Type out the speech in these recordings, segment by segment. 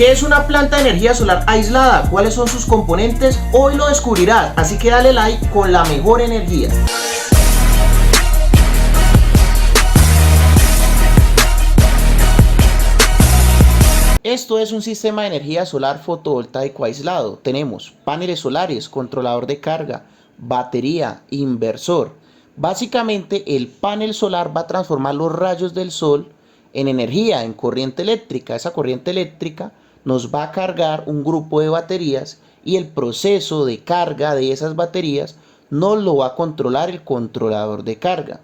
¿Qué es una planta de energía solar aislada? ¿Cuáles son sus componentes? Hoy lo descubrirás, así que dale like con la mejor energía. Esto es un sistema de energía solar fotovoltaico aislado. Tenemos paneles solares, controlador de carga, batería, inversor. Básicamente el panel solar va a transformar los rayos del sol en energía, en corriente eléctrica. Esa corriente eléctrica nos va a cargar un grupo de baterías y el proceso de carga de esas baterías nos lo va a controlar el controlador de carga.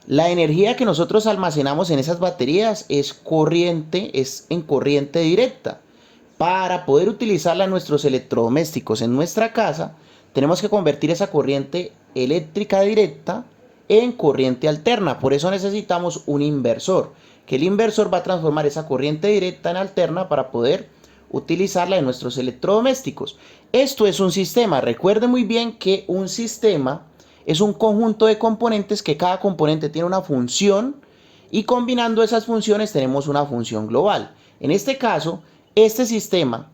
La energía que nosotros almacenamos en esas baterías es en corriente directa. Para poder utilizarla en nuestros electrodomésticos en nuestra casa, tenemos que convertir esa corriente eléctrica directa en corriente alterna. Por eso necesitamos un inversor, que el inversor va a transformar esa corriente directa en alterna para poder utilizarla en nuestros electrodomésticos. Esto es un sistema. Recuerde muy bien que un sistema es un conjunto de componentes que cada componente tiene una función y combinando esas funciones tenemos una función global. En este caso, este sistema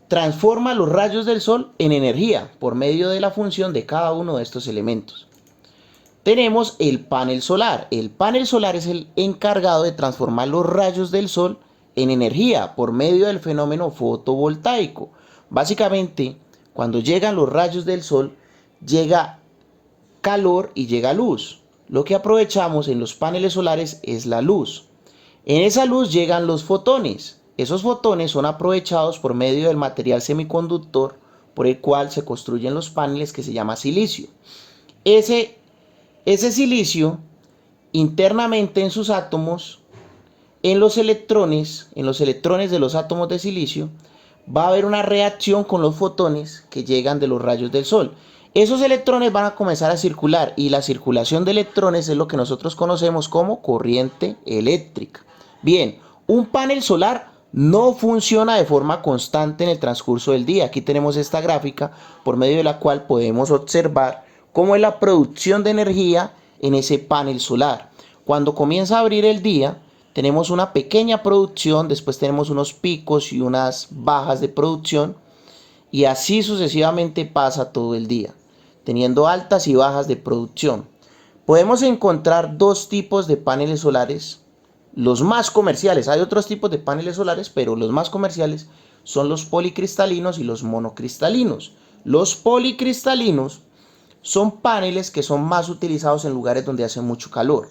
transforma los rayos del sol en energía por medio de la función de cada uno de estos elementos. Tenemos el panel solar. El panel solar es el encargado de transformar los rayos del sol en energía por medio del fenómeno fotovoltaico. Básicamente, cuando llegan los rayos del sol, llega calor y llega luz. Lo que aprovechamos en los paneles solares es la luz. En esa luz llegan los fotones. Esos fotones son aprovechados por medio del material semiconductor por el cual se construyen los paneles, que se llama silicio. Ese silicio, internamente en sus átomos, en los electrones de los átomos de silicio, va a haber una reacción con los fotones que llegan de los rayos del sol. Esos electrones van a comenzar a circular y la circulación de electrones es lo que nosotros conocemos como corriente eléctrica. Bien, un panel solar no funciona de forma constante en el transcurso del día. Aquí tenemos esta gráfica por medio de la cual podemos observar cómo es la producción de energía en ese panel solar. Cuando comienza a abrir el día, tenemos una pequeña producción, después tenemos unos picos y unas bajas de producción y así sucesivamente pasa todo el día, teniendo altas y bajas de producción. Podemos encontrar dos tipos de paneles solares, los más comerciales. Hay otros tipos de paneles solares, pero los más comerciales son los policristalinos y los monocristalinos. Los policristalinos son paneles que son más utilizados en lugares donde hace mucho calor.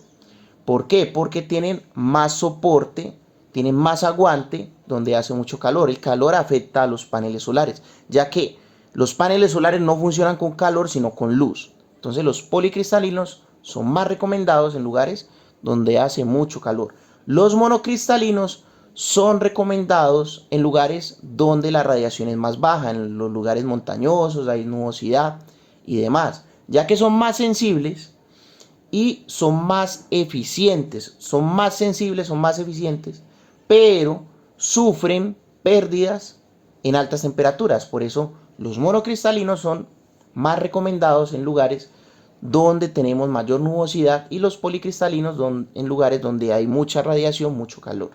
¿Por qué? Porque tienen más soporte, tienen más aguante donde hace mucho calor. El calor afecta a los paneles solares, ya que los paneles solares no funcionan con calor, sino con luz. Entonces los policristalinos son más recomendados en lugares donde hace mucho calor. Los monocristalinos son recomendados en lugares donde la radiación es más baja, en los lugares montañosos, hay nubosidad y demás, ya que son más sensibles y son más eficientes, son más sensibles, son más eficientes, pero sufren pérdidas en altas temperaturas. Por eso los monocristalinos son más recomendados en lugares donde tenemos mayor nubosidad y los policristalinos en lugares donde hay mucha radiación, mucho calor.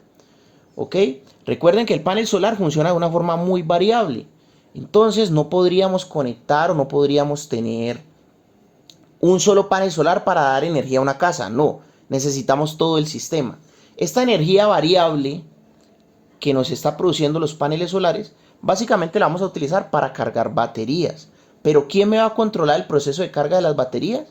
¿Ok? Recuerden que el panel solar funciona de una forma muy variable. Entonces no podríamos conectar o no podríamos tener un solo panel solar para dar energía a una casa. No, necesitamos todo el sistema. Esta energía variable que nos está produciendo los paneles solares, básicamente la vamos a utilizar para cargar baterías. Pero ¿quién me va a controlar el proceso de carga de las baterías?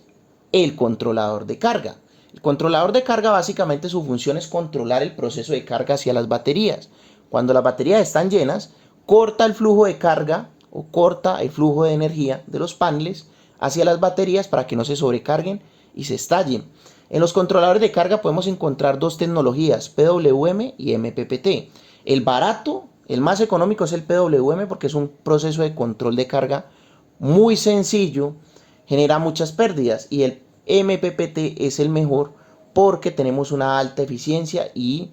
El controlador de carga. El controlador de carga básicamente su función es controlar el proceso de carga hacia las baterías. Cuando las baterías están llenas, corta el flujo de carga o corta el flujo de energía de los paneles hacia las baterías para que no se sobrecarguen y se estallen. En los controladores de carga podemos encontrar dos tecnologías, PWM y MPPT. El barato, el más económico es el PWM porque es un proceso de control de carga muy sencillo, genera muchas pérdidas, y el MPPT es el mejor porque tenemos una alta eficiencia y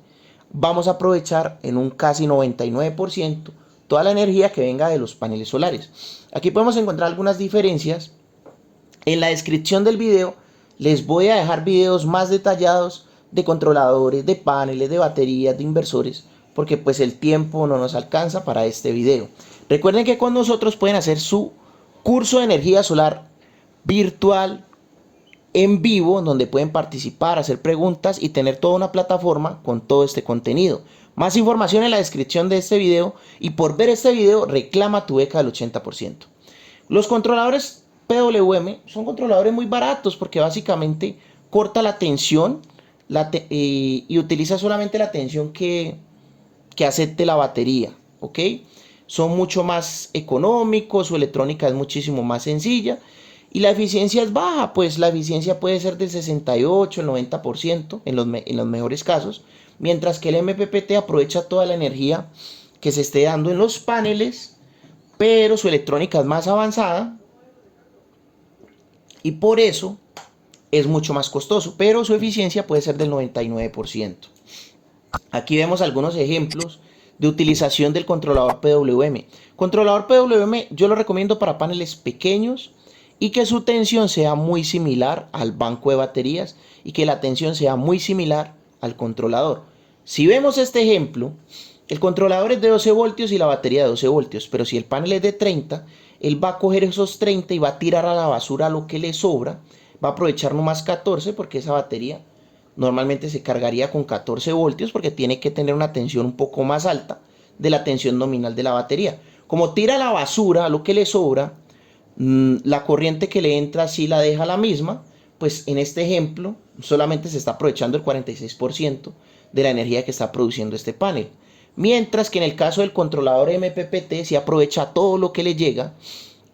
vamos a aprovechar en un casi 99% toda la energía que venga de los paneles solares. Aquí podemos encontrar algunas diferencias. En la descripción del video les voy a dejar videos más detallados de controladores, de paneles, de baterías, de inversores, porque pues el tiempo no nos alcanza para este video. Recuerden que con nosotros pueden hacer su curso de energía solar virtual en vivo, donde pueden participar, hacer preguntas y tener toda una plataforma con todo este contenido. Más información en la descripción de este video, y por ver este video reclama tu beca del 80%. Los controladores PWM son controladores muy baratos porque básicamente corta la tensión y utiliza solamente la tensión que acepte la batería, ¿ok? Son mucho más económicos, su electrónica es muchísimo más sencilla y la eficiencia es baja, pues la eficiencia puede ser del 68, el 90% en los mejores casos, mientras que el MPPT aprovecha toda la energía que se esté dando en los paneles, pero su electrónica es más avanzada y por eso es mucho más costoso, pero su eficiencia puede ser del 99%. Aquí vemos algunos ejemplos de utilización del controlador PWM. Controlador PWM yo lo recomiendo para paneles pequeños y que su tensión sea muy similar al banco de baterías y que la tensión sea muy similar al controlador. Si vemos este ejemplo, el controlador es de 12 voltios y la batería de 12 voltios, pero si el panel es de 30, él va a coger esos 30 y va a tirar a la basura lo que le sobra, va a aprovechar nomás 14 porque esa batería normalmente se cargaría con 14 voltios porque tiene que tener una tensión un poco más alta de la tensión nominal de la batería. Como tira a la basura lo que le sobra, la corriente que le entra sí la deja la misma, pues en este ejemplo solamente se está aprovechando el 46% de la energía que está produciendo este panel. Mientras que en el caso del controlador MPPT se aprovecha todo lo que le llega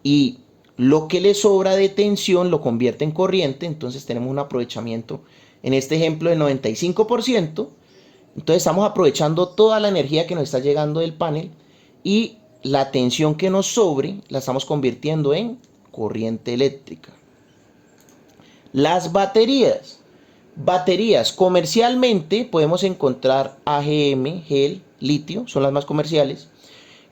y lo que le sobra de tensión lo convierte en corriente, entonces tenemos un aprovechamiento en este ejemplo del 95%, entonces estamos aprovechando toda la energía que nos está llegando del panel y la tensión que nos sobre la estamos convirtiendo en corriente eléctrica. Las baterías. Baterías comercialmente podemos encontrar AGM, GEL, litio, son las más comerciales.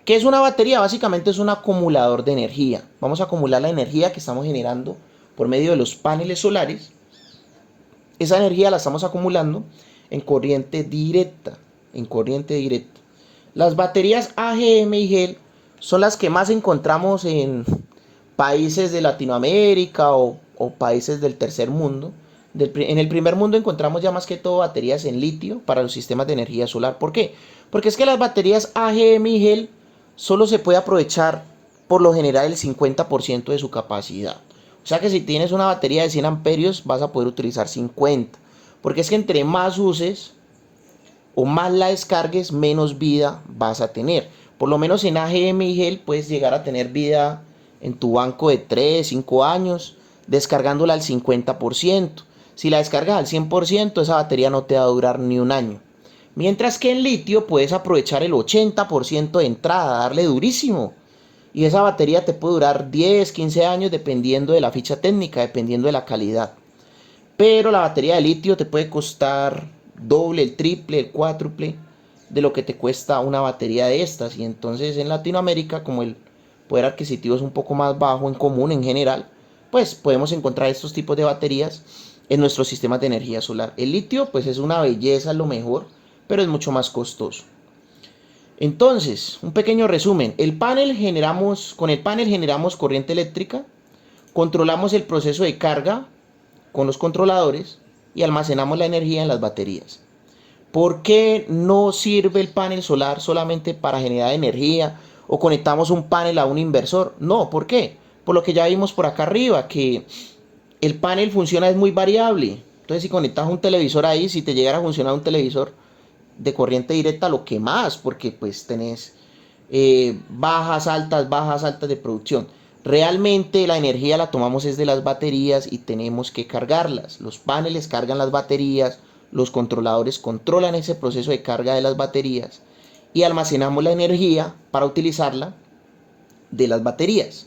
¿Qué es una batería? Básicamente es un acumulador de energía. Vamos a acumular la energía que estamos generando por medio de los paneles solares. Esa energía la estamos acumulando en corriente directa. Las baterías AGM y GEL son las que más encontramos en países de Latinoamérica o países del tercer mundo. En el primer mundo encontramos ya más que todo baterías en litio para los sistemas de energía solar. ¿Por qué? Porque es que las baterías AGM y GEL solo se puede aprovechar por lo general el 50% de su capacidad. O sea que si tienes una batería de 100 amperios vas a poder utilizar 50. Porque es que entre más uses o más la descargues, menos vida vas a tener. Por lo menos en AGM y GEL puedes llegar a tener vida en tu banco de 3, 5 años, descargándola al 50%. Si la descargas al 100%, esa batería no te va a durar ni un año. Mientras que en litio puedes aprovechar el 80% de entrada, darle durísimo. Y esa batería te puede durar 10, 15 años dependiendo de la ficha técnica, dependiendo de la calidad. Pero la batería de litio te puede costar doble, el triple, el cuádruple de lo que te cuesta una batería de estas. Y entonces en Latinoamérica, como el poder adquisitivo es un poco más bajo en común en general, pues podemos encontrar estos tipos de baterías en nuestros sistemas de energía solar. El litio pues es una belleza, es lo mejor, pero es mucho más costoso. Entonces, un pequeño resumen. Con el panel generamos corriente eléctrica, controlamos el proceso de carga con los controladores y almacenamos la energía en las baterías. ¿Por qué no sirve el panel solar solamente para generar energía o conectamos un panel a un inversor? No, ¿por qué? Por lo que ya vimos por acá arriba, que el panel funciona, es muy variable. Entonces si conectas un televisor ahí, si te llegara a funcionar un televisor de corriente directa, lo quemás porque pues tenés bajas, altas de producción. Realmente la energía la tomamos es de las baterías y tenemos que cargarlas. Los paneles cargan las baterías, los controladores controlan ese proceso de carga de las baterías y almacenamos la energía para utilizarla de las baterías.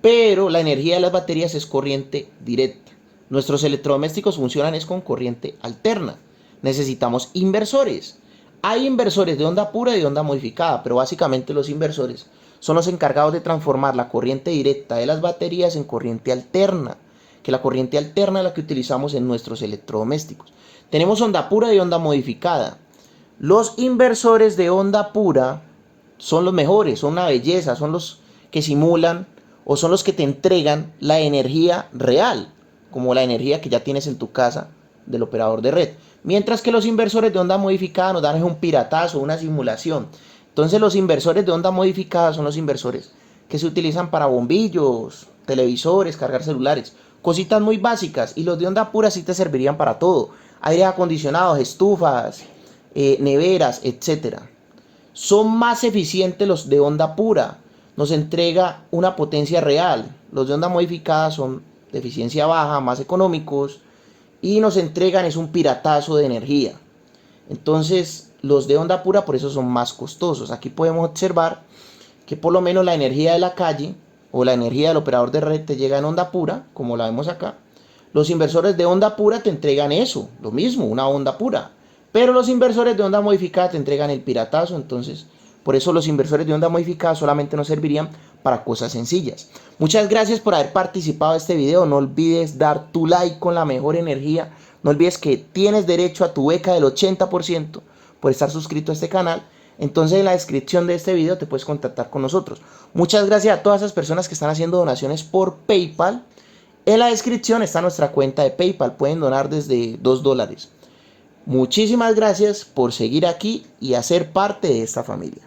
Pero la energía de las baterías es corriente directa. Nuestros electrodomésticos funcionan es con corriente alterna. Necesitamos inversores. Hay inversores de onda pura y de onda modificada, pero básicamente los inversores son los encargados de transformar la corriente directa de las baterías en corriente alterna, que la corriente alterna es la que utilizamos en nuestros electrodomésticos. Tenemos onda pura y onda modificada. Los inversores de onda pura son los mejores, son una belleza, son los que simulan o son los que te entregan la energía real, como la energía que ya tienes en tu casa del operador de red. Mientras que los inversores de onda modificada nos dan un piratazo, una simulación. Entonces los inversores de onda modificada son los inversores que se utilizan para bombillos, televisores, cargar celulares, cositas muy básicas. Y los de onda pura sí te servirían para todo: aire acondicionados, estufas, neveras, etcétera. Son más eficientes los de onda pura, nos entrega una potencia real. Los de onda modificada son de eficiencia baja, más económicos, y nos entregan es un piratazo de energía. Entonces los de onda pura por eso son más costosos. Aquí podemos observar que por lo menos la energía de la calle o la energía del operador de red te llega en onda pura, como la vemos acá. Los inversores de onda pura te entregan eso, lo mismo, una onda pura. Pero los inversores de onda modificada te entregan el piratazo. Entonces por eso los inversores de onda modificada solamente nos servirían para cosas sencillas. Muchas gracias por haber participado de este video. No olvides dar tu like con la mejor energía. No olvides que tienes derecho a tu beca del 80% por estar suscrito a este canal. Entonces en la descripción de este video te puedes contactar con nosotros. Muchas gracias a todas esas personas que están haciendo donaciones por PayPal. En la descripción está nuestra cuenta de PayPal. Pueden donar desde $2. Muchísimas gracias por seguir aquí y hacer parte de esta familia.